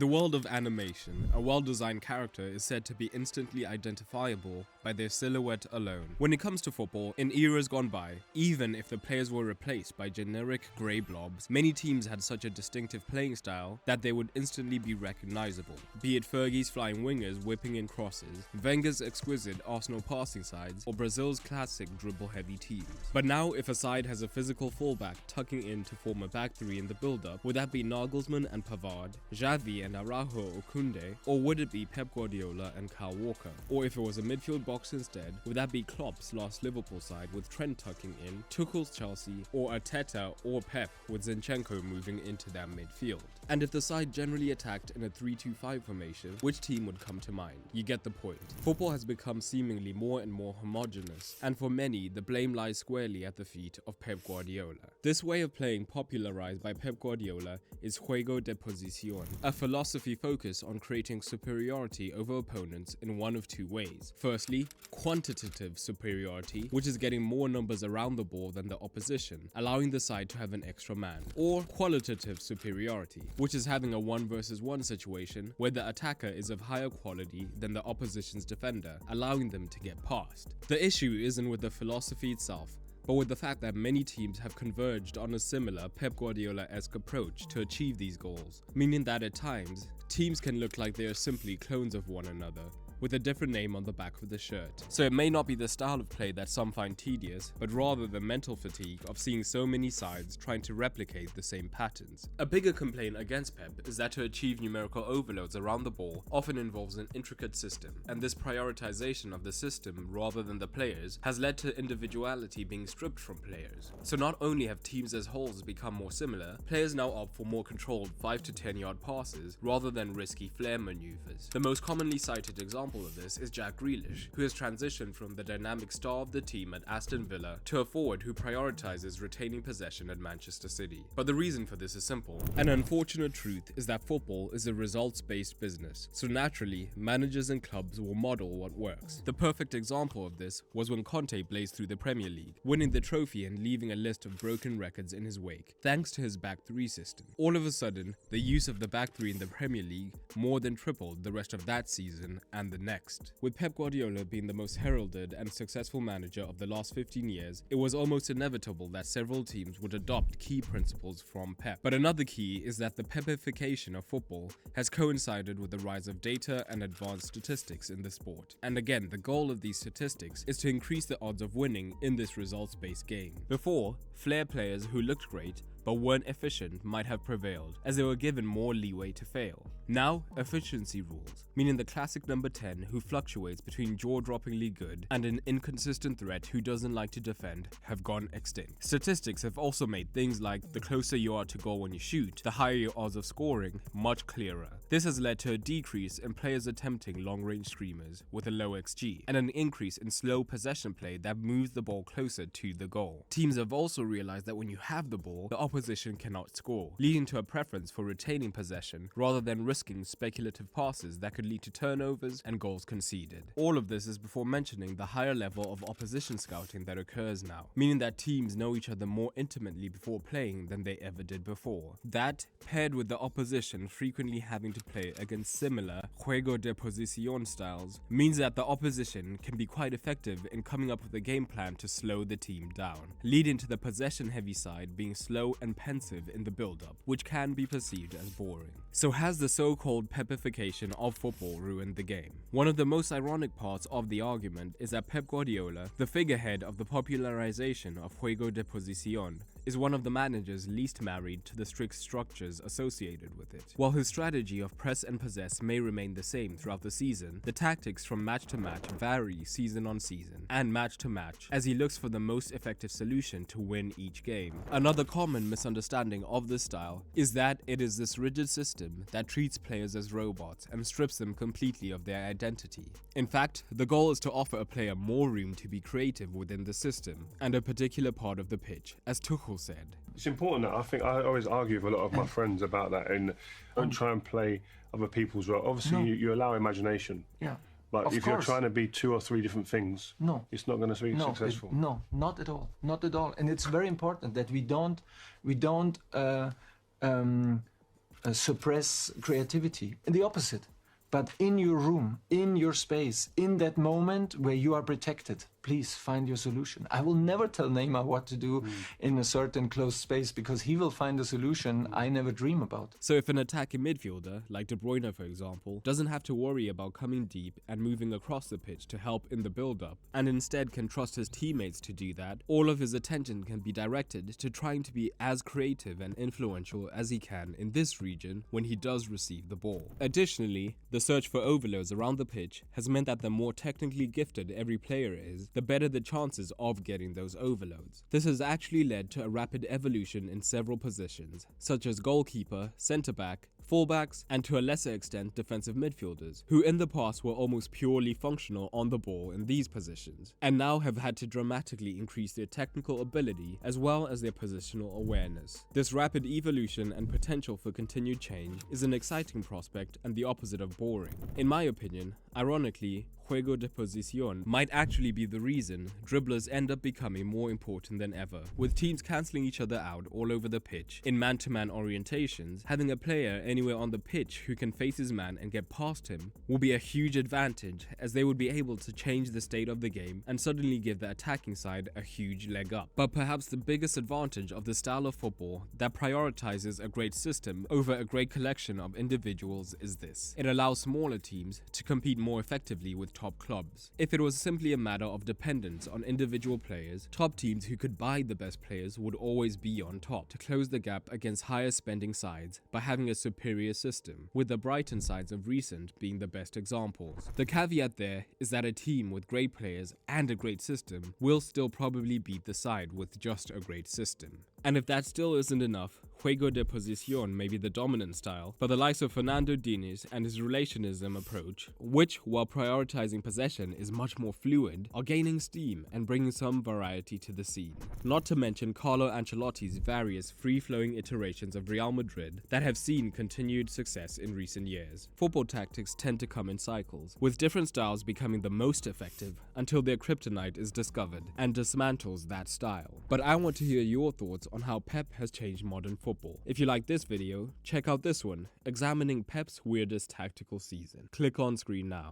the world of animation, a well-designed character is said to be instantly identifiable by their silhouette alone. When it comes to football, in eras gone by, even if the players were replaced by generic grey blobs, many teams had such a distinctive playing style that they would instantly be recognizable. Be it Fergie's flying wingers whipping in crosses, Wenger's exquisite Arsenal passing sides, or Brazil's classic dribble-heavy teams. But now, if a side has a physical fullback tucking in to form a back three in the build-up, would that be Nagelsmann and Pavard, Xavi and Araujo or Koundé, or would it be Pep Guardiola and Kyle Walker? Or if it was a midfield box instead, would that be Klopp's last Liverpool side with Trent tucking in, Tuchel's Chelsea, or Arteta or Pep with Zinchenko moving into that midfield? And if the side generally attacked in a 3-2-5 formation, which team would come to mind? You get the point. Football has become seemingly more and more homogeneous, and for many, the blame lies squarely at the feet of Pep Guardiola. This way of playing, popularized by Pep Guardiola, is juego de posición, a philosophy focused on creating superiority over opponents in one of two ways. Firstly, quantitative superiority, which is getting more numbers around the ball than the opposition, allowing the side to have an extra man. Or qualitative superiority, which is having a 1 versus 1 situation where the attacker is of higher quality than the opposition's defender, allowing them to get past. The issue isn't with the philosophy itself, but with the fact that many teams have converged on a similar Pep Guardiola-esque approach to achieve these goals, meaning that at times, teams can look like they are simply clones of one another, with a different name on the back of the shirt. So it may not be the style of play that some find tedious, but rather the mental fatigue of seeing so many sides trying to replicate the same patterns. A bigger complaint against Pep is that to achieve numerical overloads around the ball often involves an intricate system, and this prioritization of the system rather than the players has led to individuality being stripped from players. So not only have teams as wholes become more similar, players now opt for more controlled 5 to 10 yard passes rather than risky flair maneuvers. The most commonly cited example of this is Jack Grealish, who has transitioned from the dynamic star of the team at Aston Villa to a forward who prioritizes retaining possession at Manchester City. But the reason for this is simple. An unfortunate truth is that football is a results-based business, so naturally, managers and clubs will model what works. The perfect example of this was when Conte blazed through the Premier League, winning the trophy and leaving a list of broken records in his wake, thanks to his back three system. All of a sudden, the use of the back three in the Premier League more than tripled the rest of that season and the next. With Pep Guardiola being the most heralded and successful manager of the last 15 years, it was almost inevitable that several teams would adopt key principles from Pep. But another key is that the Pepification of football has coincided with the rise of data and advanced statistics in the sport. And again, the goal of these statistics is to increase the odds of winning in this results-based game. Before, flair players who looked great but weren't efficient might have prevailed, as they were given more leeway to fail. Now, efficiency rules, meaning the classic number 10 who fluctuates between jaw-droppingly good and an inconsistent threat who doesn't like to defend, have gone extinct. Statistics have also made things like the closer you are to goal when you shoot, the higher your odds of scoring, much clearer. This has led to a decrease in players attempting long-range screamers with a low XG, and an increase in slow possession play that moves the ball closer to the goal. Teams have also realized that when you have the ball, the opposition cannot score, leading to a preference for retaining possession rather than risking speculative passes that could lead to turnovers and goals conceded. All of this is before mentioning the higher level of opposition scouting that occurs now, meaning that teams know each other more intimately before playing than they ever did before. That, paired with the opposition frequently having to play against similar juego de posición styles, means that the opposition can be quite effective in coming up with a game plan to slow the team down, leading to the possession-heavy side being slow and pensive in the build-up, which can be perceived as boring. So has the so-called Pepification of football ruined the game? One of the most ironic parts of the argument is that Pep Guardiola, the figurehead of the popularization of juego de posición, is one of the managers least married to the strict structures associated with it. While his strategy of press and possess may remain the same throughout the season, the tactics from match to match vary season on season and match to match as he looks for the most effective solution to win each game. Another common misunderstanding of this style is that it is this rigid system that treats players as robots and strips them completely of their identity. In fact, the goal is to offer a player more room to be creative within the system and a particular part of the pitch, as Tuchel said. It's important that I think I always argue with a lot of my friends about that, and don't try and play other people's role. Obviously, No. you allow imagination. Yeah. But Of if you're course. trying to be 2 or 3 different things, No. it's not going to be successful. No, not at all, not at all. And it's very important that we don't suppress creativity. The opposite. But in your room, in your space, in that moment where you are protected, please find your solution. I will never tell Neymar what to do in a certain closed space because he will find a solution I never dream about. So if an attacking midfielder, like De Bruyne for example, doesn't have to worry about coming deep and moving across the pitch to help in the build-up, and instead can trust his teammates to do that, all of his attention can be directed to trying to be as creative and influential as he can in this region when he does receive the ball. Additionally, the search for overloads around the pitch has meant that the more technically gifted every player is, the better the chances of getting those overloads. This has actually led to a rapid evolution in several positions, such as goalkeeper, centre-back, fullbacks, and to a lesser extent defensive midfielders, who in the past were almost purely functional on the ball in these positions, and now have had to dramatically increase their technical ability as well as their positional awareness. This rapid evolution and potential for continued change is an exciting prospect and the opposite of boring. In my opinion, ironically, juego de posición might actually be the reason dribblers end up becoming more important than ever. With teams cancelling each other out all over the pitch, in man-to-man orientations, having a player anywhere on the pitch who can face his man and get past him will be a huge advantage, as they would be able to change the state of the game and suddenly give the attacking side a huge leg up. But perhaps the biggest advantage of the style of football that prioritizes a great system over a great collection of individuals is this: it allows smaller teams to compete more effectively with top clubs. If it was simply a matter of dependence on individual players, top teams who could buy the best players would always be on top to close the gap against higher spending sides by having a superior system, with the Brighton sides of recent being the best examples. The caveat there is that a team with great players and a great system will still probably beat the side with just a great system. And if that still isn't enough, juego de posición may be the dominant style, but the likes of Fernando Diniz and his relationism approach, which while prioritizing possession is much more fluid, are gaining steam and bringing some variety to the scene. Not to mention Carlo Ancelotti's various free-flowing iterations of Real Madrid that have seen continued success in recent years. Football tactics tend to come in cycles, with different styles becoming the most effective until their kryptonite is discovered and dismantles that style. But I want to hear your thoughts on how Pep has changed modern football. If you like this video, check out this one, examining Pep's weirdest tactical season. Click on screen now.